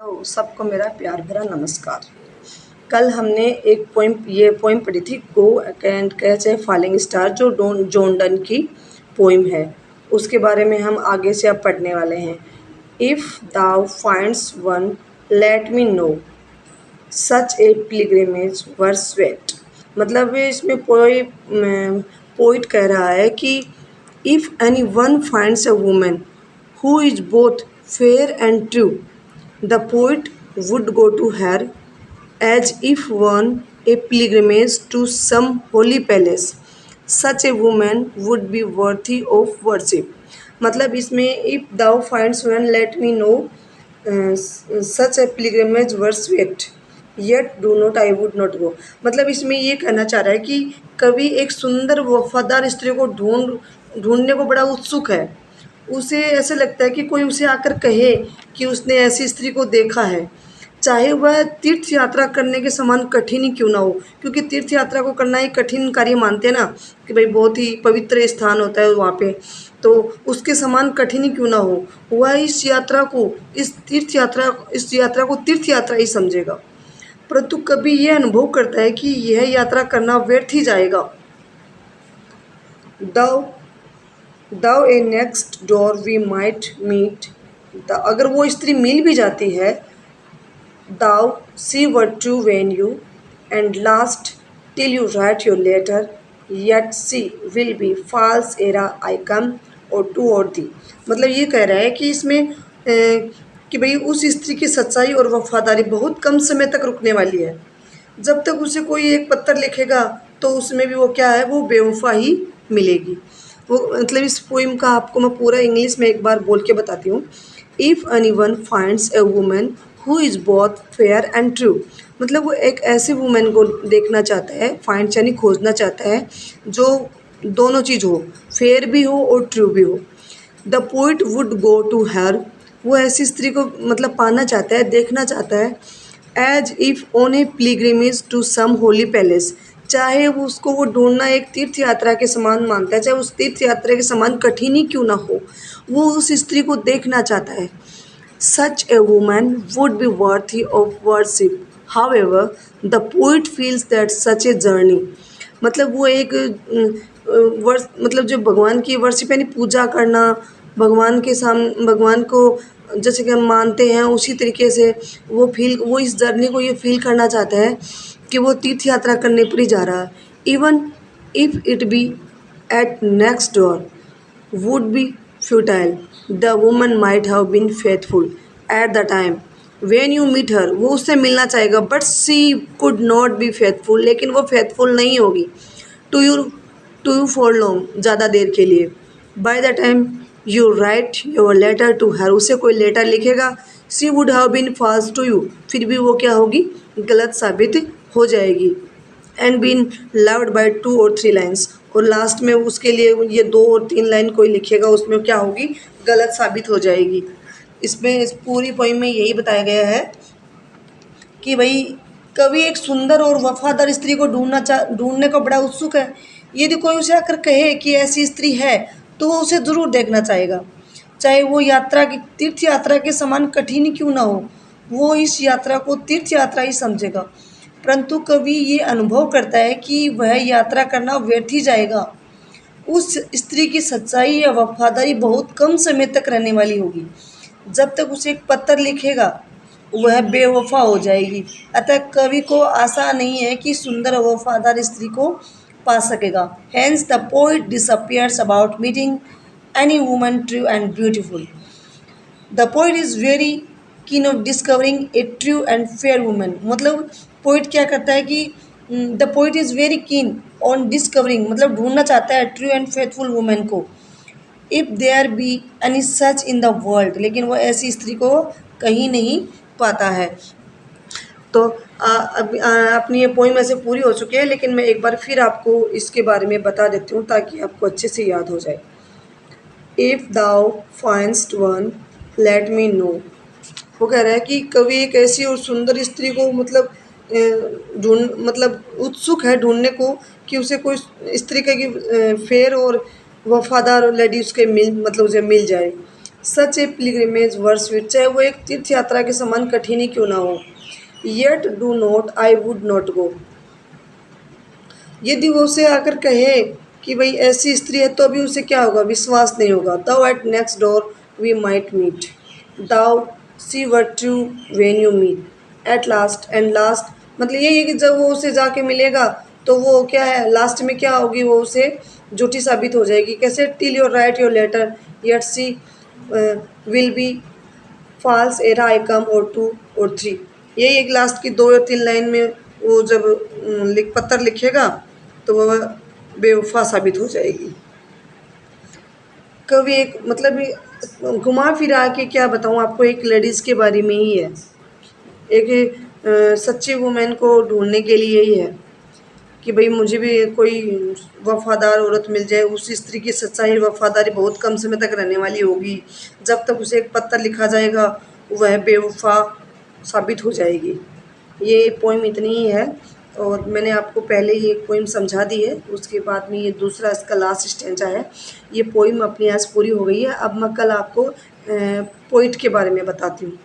तो सबको मेरा प्यार भरा नमस्कार। कल हमने एक पोइम पढ़ी थी, go and catch a falling star, जो जॉन डन की पोइम है। उसके बारे में हम आगे से अब पढ़ने वाले हैं। If thou finds one let me know, such a pilgrimage were sweet. मतलब इसमें पोइट कह रहा है कि if any one finds a woman who is both fair and true, the poet would go to her as if on a pilgrimage to some holy palace. Such a woman would be worthy of worship. मतलब इसमें if thou finds one let me know, such a pilgrimage were sweet, yet do not I would not go. मतलब इसमें ये कहना चाह रहा है कि कवि एक सुंदर वफादार स्त्री को ढूंढने को बड़ा उत्सुक है। उसे ऐसे लगता है कि कोई उसे आकर कहे कि उसने ऐसी स्त्री को देखा है, चाहे वह तीर्थ यात्रा करने के समान कठिन ही क्यों ना हो। क्योंकि तीर्थ यात्रा को करना एक कठिन कार्य मानते हैं ना, कि भाई बहुत ही पवित्र स्थान होता है वहाँ पे, तो उसके समान कठिन ही क्यों ना हो, वह इस यात्रा को तीर्थ यात्रा ही समझेगा। परंतु कभी यह अनुभव करता है कि यह यात्रा करना व्यर्थ ही जाएगा। Thou a next door we might meet, अगर वो स्त्री मिल भी जाती है, thou she were true when you and last till you write your letter, yet she will be false ere I come or to or thee। मतलब ये कह रहा है कि इसमें कि भाई उस स्त्री की सच्चाई और वफादारी बहुत कम समय तक रुकने वाली है। जब तक उसे कोई एक पत्र लिखेगा तो उसमें भी वो क्या है, वो बेवफा ही मिलेगी। वो मतलब इस पोइम का आपको मैं पूरा इंग्लिश में एक बार बोल के बताती हूँ। If any one finds a woman who is both fair and true, मतलब वो एक ऐसे वुमेन को देखना चाहता है, फाइंड यानी खोजना चाहता है जो दोनों चीज़ हो, फेयर भी हो और ट्रू भी हो। The poet would go to her, वो ऐसी स्त्री को मतलब पाना चाहता है, देखना चाहता है, as if on a pilgrimage to some holy palace, चाहे वो उसको वो ढूंढना एक तीर्थ यात्रा के समान मानता है, चाहे उस तीर्थ यात्रा के समान कठिन ही क्यों ना हो, वो उस स्त्री को देखना चाहता है। Such a woman would be worthy of worship, however the poet feels that such a journey, मतलब वो एक मतलब जो भगवान की वर्शिप यानी पूजा करना, भगवान को जैसे कि हम मानते हैं उसी तरीके से वो इस जर्नी को ये फील करना चाहता है कि वो तीर्थ यात्रा करने पर ही जा रहा है। Even if it be at next door would be futile, the woman might have been faithful at the time when you meet her, वो उससे मिलना चाहेगा but she could not be faithful, लेकिन वो फेथफुल नहीं होगी टू यू फॉर लॉन्ग, ज़्यादा देर के लिए। By the time you write your letter to her, उसे कोई लेटर लिखेगा, she would have been false to you, फिर भी वो क्या होगी, गलत साबित हो जाएगी। एंड बीन लव्ड बाय 2 और 3 लाइन्स, और लास्ट में उसके लिए ये 2 और 3 लाइन कोई लिखेगा, उसमें क्या होगी, गलत साबित हो जाएगी। इसमें इस पूरी पोइम में यही बताया गया है कि भाई कवि एक सुंदर और वफादार स्त्री को ढूंढने को बड़ा उत्सुक है। यदि कोई उसे आकर कहे कि ऐसी स्त्री है तो वो उसे ज़रूर देखना चाहेगा, चाहे वो तीर्थ यात्रा के समान कठिन क्यों ना हो, वो इस यात्रा को तीर्थ यात्रा ही समझेगा। परंतु कवि ये अनुभव करता है कि वह यात्रा करना व्यर्थ ही जाएगा। उस स्त्री की सच्चाई या वफादारी बहुत कम समय तक रहने वाली होगी। जब तक उसे एक पत्र लिखेगा वह बेवफा हो जाएगी। अतः कवि को आशा नहीं है कि सुंदर और वफादार स्त्री को पा सकेगा। Hence the poet disappears about meeting any woman true and beautiful. The poet is very keen of discovering a true and fair woman, मतलब पोइट क्या करता है कि the poet is very keen on discovering, मतलब ढूंढना चाहता है true and faithful women को। If there be any such in the world, लेकिन वो ऐसी स्त्री को कहीं नहीं पाता है। तो अपनी ये पोइम ऐसे पूरी हो चुकी है, लेकिन मैं एक बार फिर आपको इसके बारे में बता देती हूँ ताकि आपको अच्छे से याद हो जाए। If thou finds one let me know, वो कह रहा है कि कवि एक ऐसी और सुंदर स्त्री को मतलब उत्सुक है ढूंढने को कि उसे कोई स्त्री का कि फेयर और वफादार लेडी उसके उसे मिल जाए। सच ए पिलग्रिमेज वर स्वीट, चाहे वो एक तीर्थ यात्रा के समान कठिन ही क्यों ना हो। Yet do not I would not go, यदि वो उसे आकर कहे कि भाई ऐसी स्त्री है, तो अभी उसे क्या होगा, विश्वास नहीं होगा। Though at next door we might meet, though she were true when you meet at last, and last मतलब यही है कि जब वो उसे जाके मिलेगा तो वो क्या है, लास्ट में क्या होगी, वो उसे झूठी साबित हो जाएगी। कैसे, till your write your letter yet she will be false ere I come or two और थ्री, यही एक लास्ट की 2 या 3 लाइन में वो जब पत्र लिखेगा तो वह बेवफा साबित हो जाएगी। कवि एक मतलब घुमा फिरा के क्या बताऊँ आपको, एक लेडीज़ के बारे में ही है। एक सच्ची वुमेन को ढूंढने के लिए ही है कि भाई मुझे भी कोई वफादार औरत मिल जाए। उस स्त्री की सच्चाई वफादारी बहुत कम समय तक रहने वाली होगी, जब तक उसे एक पत्र लिखा जाएगा वह बेवफा साबित हो जाएगी। ये पोइम इतनी ही है, और मैंने आपको पहले ही एक पोइम समझा दी है, उसके बाद में ये दूसरा इसका लास्ट स्टेंजा है। ये पोइम अपनी आज पूरी हो गई है। अब मैं कल आपको पोइट के बारे में बताती हूँ।